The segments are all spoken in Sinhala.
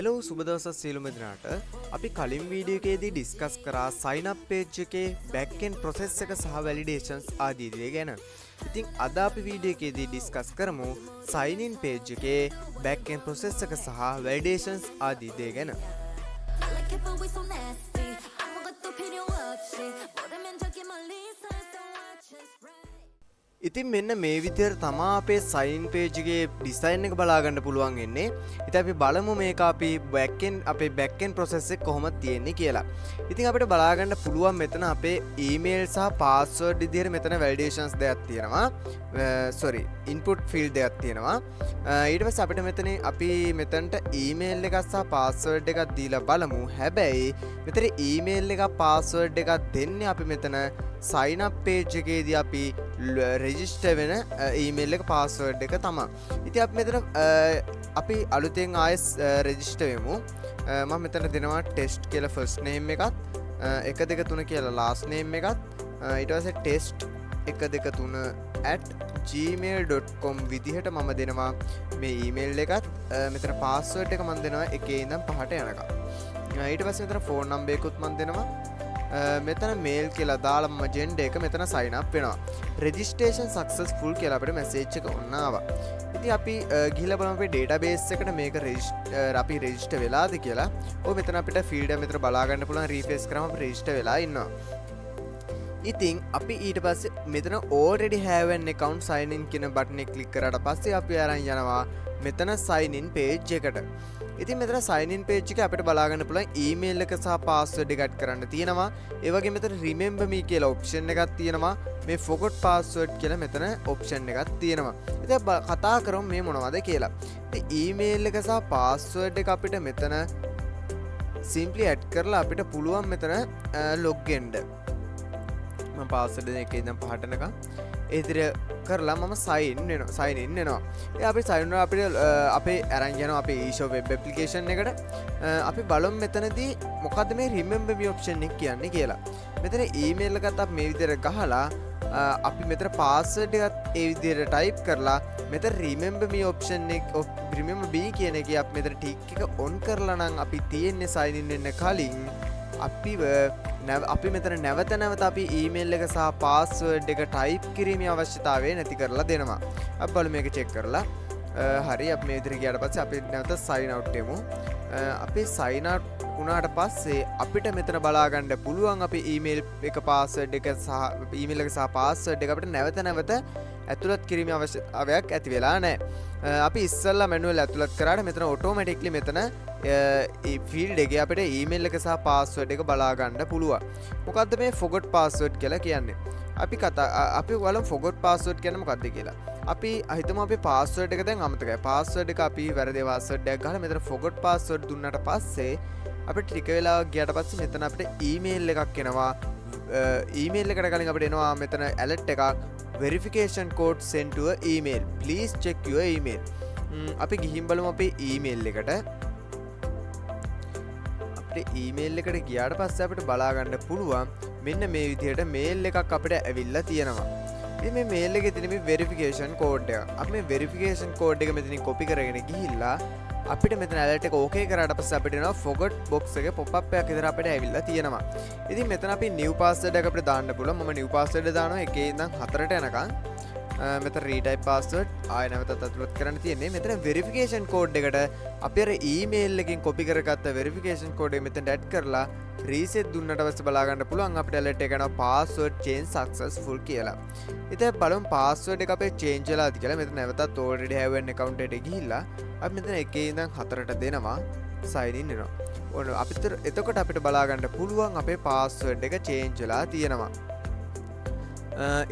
හෙලෝ සුබ දවසක් සියලුම දෙනාට. අපි කලින් වීඩියෝ එකේදී ඩිස්කස් කරා sign up page එකේ back end process එක සහ validations ආදී දේ ගැන. ඉතින් අද අපි වීඩියෝ එකේදී ඩිස්කස් කරමු sign in page එකේ back end process එක සහ validations ආදී දේ ගැන. ඉතින් මෙන්න මේ විදිහට තමා අපේ sign page එකේ design එක බලා ගන්න පුළුවන් වෙන්නේ. ඉතින් අපි බලමු මේක අපි අපේ back end process එක කොහොමද තියෙන්නේ කියලා. ඉතින් අපිට බලා ගන්න පුළුවන් මෙතන අපේ email සහ password විදිහට මෙතන validations දෙයක් තියෙනවා. input field දෙයක් තියෙනවා. ඊට පස්සේ අපිට මෙතන අපි මෙතනට email එකක් සහ password එකක් දීලා බලමු. හැබැයි මෙතන email එකක් password එකක් දෙන්නේ අපි මෙතන sign up page එකේදී අපි register වෙන email එක password එක තමයි. ඉතින් අපි මෙතන අපි අලුතෙන් ආයෙත් register වෙමු. මම මෙතන දෙනවා test කියලා first name එකත් 1 2 3 කියලා last name එකත් ඊට පස්සේ test 1 2 3 @gmail.com විදිහට මම දෙනවා මේ email එකත් මෙතන password එක මම දෙනවා 1 ඉඳන් 5ට යනකම්. ඊට පස්සේ මෙතන phone number එකකුත් මම දෙනවා. මෙතන මේල් කියලා දාලා මම ජෙන්ඩර් එක මෙතන sign up වෙනවා. registration successful කියලා අපිට message එක ඔන්න ආවා. ඉතින් අපි ගිහිල්ලා බලමු අපේ database එකට මේක අපි register වෙලාද කියලා. ඔය මෙතන අපිට field එක මෙතන බලා ගන්න පුළුවන් refresh කරාම අපි register වෙලා ඉන්නවා. ඉතින් අපි ඊට පස්සේ මෙතන already have an account sign in කියන බටන් එක ක්ලික් කරාට පස්සේ අපි අරන් යනවා මෙතන sign in page එකට. ඉතින් මෙතන sign in page එකේ අපිට බලා ගන්න පුළුවන් email එක සහ password එක add කරන්න තියෙනවා. ඒ වගේම මෙතන remember me කියලා option එකක් තියෙනවා. මේ forgot password කියලා මෙතන option එකක් තියෙනවා. ඉතින් කතා කරමු මේ මොනවද කියලා. ඉතින් email එක සහ password එක අපිට මෙතන simply add කරලා අපිට පුළුවන් මෙතන log වෙන්න. මම password එක ඉඳන් 5ට යනකම් ඒ විදිහට කරලා මම sign in වෙනවා. ඒ අපි sign වෙනවා අපිට අපේ අරන් යනවා අපේ e-shop web application එකට. අපි බලමු මෙතනදී මොකද්ද මේ remember me option එක කියන්නේ කියලා. මෙතන email එකත් අපි මේ විදිහට ගහලා අපි මෙතන password එකත් ඒ විදිහට type කරලා මෙතන remember me option එක remember me කියන එකේ අපි මෙතන tick එක on කරලා නම් අපි තියෙන්නේ sign in වෙන්න කලින් අපි මෙතන නැවත අපි email එක සහ password එක type කිරීමේ අවශ්‍යතාවය නැති කරලා දෙනවා. අපි බලමු මේක check කරලා. හරි අපි මේ විදිහට ගියාට පස්සේ අපි නැවත sign out වෙමු. අපි sign out වුණාට පස්සේ අපිට මෙතන බලා ගන්න පුළුවන් අපි email එක password එක සහ email එක සහ password එක අපිට නැවත ඇතුළත් කිරීමේ අවශ්‍යතාවයක් ඇති වෙලා නැහැ. අපි ඉස්සෙල්ලා manual ඇතුළත් කරාට මෙතන automatically මෙතන field එකේ අපිට email එක සහ password එක බලා ගන්න පුළුවන්. මොකද්ද මේ forgot password කියලා කියන්නේ? අපි බලමු forgot password කියන්නේ මොකද්ද කියලා. අපි හිතමු අපි password එක දැන් අමතකයි. password එක අපි වැරදි password එකක් ගහලා මෙතන forgot password දුන්නාට පස්සේ අපිට ටික වෙලාවක් ගියාට පස්සේ මෙතන අපිට email එකක් එනවා. email එකට කලින් අපිට එනවා මෙතන alert එකක් verification code sent to a email. Please check your email. අපි ගිහින් බලමු අපේ email එකට. අපිට email එකට ගියාට පස්සේ අපිට බලා ගන්න පුළුවන් මෙන්න මේ විදිහට mail එකක් අපිට ඇවිල්ලා තියෙනවා. ඉතින් මේ mail එකේ තියෙන මේ verification code එක. අපි මේ verification code එක මෙතනින් copy කරගෙන ගිහිල්ලා අපිට මෙතන alert එක okay කරාට පස්සේ අපිට එනවා forgot box එකේ pop up එකක් විතර අපිට ඇවිල්ලා තියෙනවා. ඉතින් මෙතන අපි new password එක අපිට දාන්න පුළුවන්. මම new password දානවා 1 ඉඳන් 4ට යනකම්. මෙතන retype password ආයෙ නැවතත් අතුලත් කරන්න තියෙන්නේ. මෙතන verification code එකට අපි අර email එකෙන් copy කරගත්ත verification code එක මෙතන add කරලා reset දුන්නට පස්සේ බලා ගන්න පුළුවන් අපිට alert එක යනවා password change successful කියලා. ඉතින් බලමු password එක අපේ change වෙලාද කියලා. මෙතන නැවතත් already have an account එකට ගිහිල්ලා අපි මෙතන 1 ඉඳන් 4ට දෙනවා sign in වෙනවා. ඕන අපිට එතකොට අපිට බලා ගන්න පුළුවන් අපේ password එක change වෙලා තියෙනවා.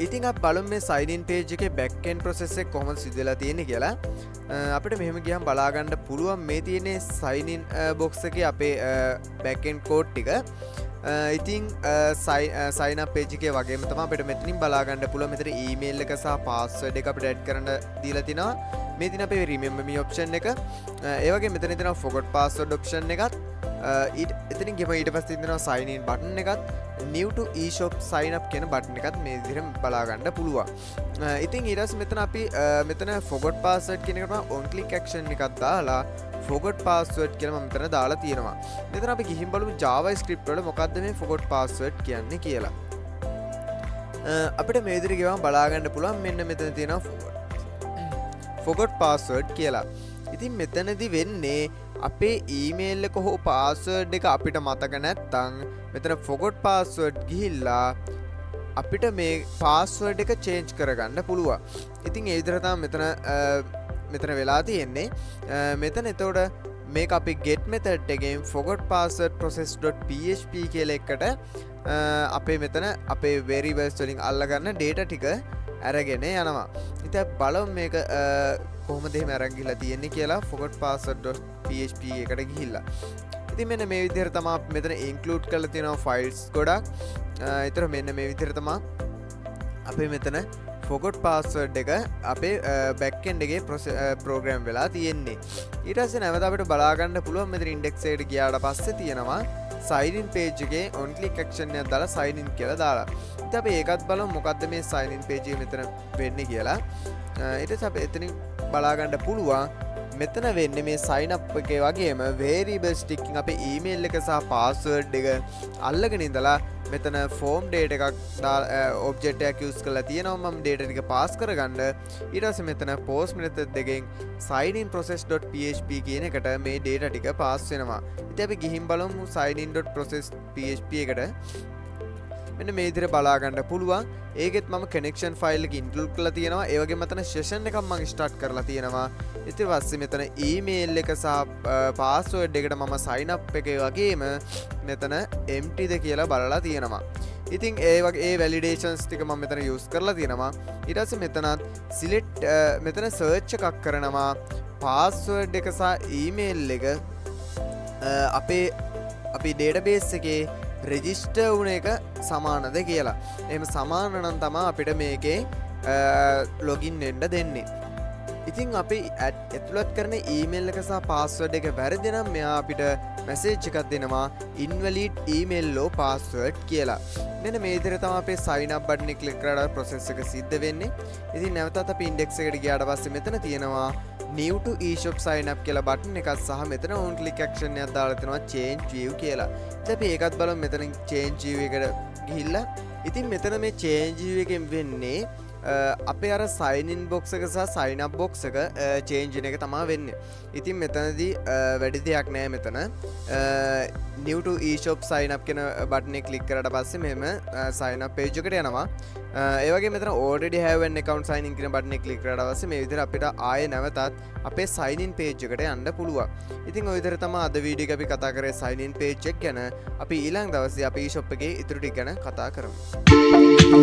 ඉතින් අපි බලමු මේ sign in page එකේ back end process එක කොහොමද සිදු වෙලා තියෙන්නේ කියලා. අපිට මෙහෙම ගියම් බලා ගන්න පුළුවන් මේ තියෙන්නේ sign in box එකේ අපේ back end code ටික. ඉතින් sign up page එකේ වගේම තමයි අපිට මෙතනින් බලා ගන්න පුළුවන් මෙතන email එක සහ password එක අපිට add කරන්න දීලා තිනවා. මේ තියෙන අපේ remember me option එක. ඒ වගේ මෙතන තියෙනවා forgot password option එකත්. එතනින් ගිහම ඊට පස්සේ තියෙනවා sign in button එකත් new to e-shop sign up කියන බටන් එකත් මේ විදිහට බලා ගන්න පුළුවන්. ඉතින් ඊට පස්සේ මෙතන අපි මෙතන forgot password කියන එකට on click action එකක් දාලා forgot password කියලා මම මෙතන දාලා තියෙනවා. මෙතන අපි ගිහින් බලමු JavaScript වල මොකද්ද මේ forgot password කියන්නේ කියලා. අපිට මේ විදිහට ගියාම බලා ගන්න පුළුවන් මෙන්න මෙතන තියෙනවා forgot password කියලා. ඉතින් මෙතනදී වෙන්නේ අපේ ඊමේල් එක හෝ password එක අපිට මතක නැත්නම් මෙතන forgot password ගිහිල්ලා අපිට මේ password එක change කරගන්න පුළුවන්. ඉතින් ඒ විදිහට තමයි මෙතන වෙලා තියෙන්නේ. මෙතන එතකොට මේක අපි get method එකෙන් forgot password process.php කියලා එකට අපේ මෙතන අපේ variables වලින් අල්ලගන්න data ටික අරගෙන යනවා. ඉතින් බලමු මේක කොහොමද එහෙම අරන් ගිහලා තියෙන්නේ කියලා forgot password.php එකට ගිහිල්ලා. ඉතින් මෙන්න මේ විදිහට තමයි මෙතන include කරලා තියෙනවා files ගොඩක්. ඒතර මෙන්න මේ විදිහට තමයි අපේ මෙතන forgot password එක අපේ back end එකේ program වෙලා තියෙන්නේ. ඊට පස්සේ නැවත අපිට බලා ගන්න පුළුවන් මෙතන index එකට ගියාට පස්සේ තියෙනවා sign in page එකේ on click action එකක් දාලා sign in කියලා දාලා. ඉතින් අපි ඒකත් බලමු මොකද්ද මේ sign in page එක මෙතන වෙන්නේ කියලා. ඊට පස්සේ අපි එතනින් බලා ගන්න පුළුවන් මෙතන වෙන්නේ මේ sign up එකේ වගේම variables ටිකකින් අපේ email එක සහ password එක අල්ලගෙන ඉඳලා මෙතන form data එකක් object එකක් use කරලා තියෙනවා මම data ටික pass කරගන්න. ඊට පස්සේ මෙතන post method එකෙන් sign in process.php කියන එකට මේ data ටික pass වෙනවා. ඉතින් අපි ගිහින් බලමු sign in.process.php එකට. මෙන්න මේ විදිහට බලා ගන්න පුළුවන්. ඒකෙත් මම connection file එක include කරලා තියෙනවා. ඒ වගේම මෙතන session එකක් මම start කරලා තියෙනවා. ඊට පස්සේ මෙතන email එක සහ password එකට මම sign up එකේ වගේම මෙතන empty ද කියලා බලලා තියෙනවා. ඉතින් ඒ වගේ ඒ validations ටික මම මෙතන use කරලා තියෙනවා. ඊට පස්සේ මෙතනත් select මෙතන search එකක් කරනවා password එක සහ email එක අපේ database එකේ රෙජිස්ටර් වුණ එක සමානද කියලා. එහෙම සමාන නම් තමයි අපිට මේකේ ලොගින් වෙන්න දෙන්නේ. ඉතින් අපි ඇතුළත් කරන ඊමේල් එක සහ පාස්වර්ඩ් එක වැරදි නම් මෙයා අපිට මැසේජ් එකක් දෙනවා invalid email low password කියලා. මෙන්න මේ විදිහට තමයි අපේ sign up button එක ක්ලික් කරලා process එක සිද්ධ වෙන්නේ. ඉතින් නැවතත් අපි index එකට ගියාට පස්සේ මෙතන තියෙනවා new to eShop sign up කියලා button එකක් සහ මෙතන on click action එකක් දාලා තියෙනවා change view කියලා. ඉතින් අපි ඒකත් බලමු මෙතන change view එකට ගිහිල්ලා. ඉතින් මෙතන මේ change view එකෙන් වෙන්නේ අපේ අර sign in box එක සහ sign up box එක change වෙන එක තමයි වෙන්නේ. ඉතින් මෙතනදී වැඩි දෙයක් නෑ මෙතන. new to eShop sign up කියන button එක click කරාට පස්සේ මෙහෙම sign up page එකට යනවා. ඒ වගේ මෙතන already have an account sign in කියන button එක click කරාට පස්සේ මේ විදිහට අපිට ආයේ නැවතත් අපේ sign in page එකට යන්න පුළුවන්. ඉතින් ওই විදිහට තමයි අද වීඩියෝ එක අපි කතා කරේ sign in page එක ගැන. අපි ඊළඟ දවසේ අපි eShop එකේ ඉතුරු ටික ගැන කතා කරමු.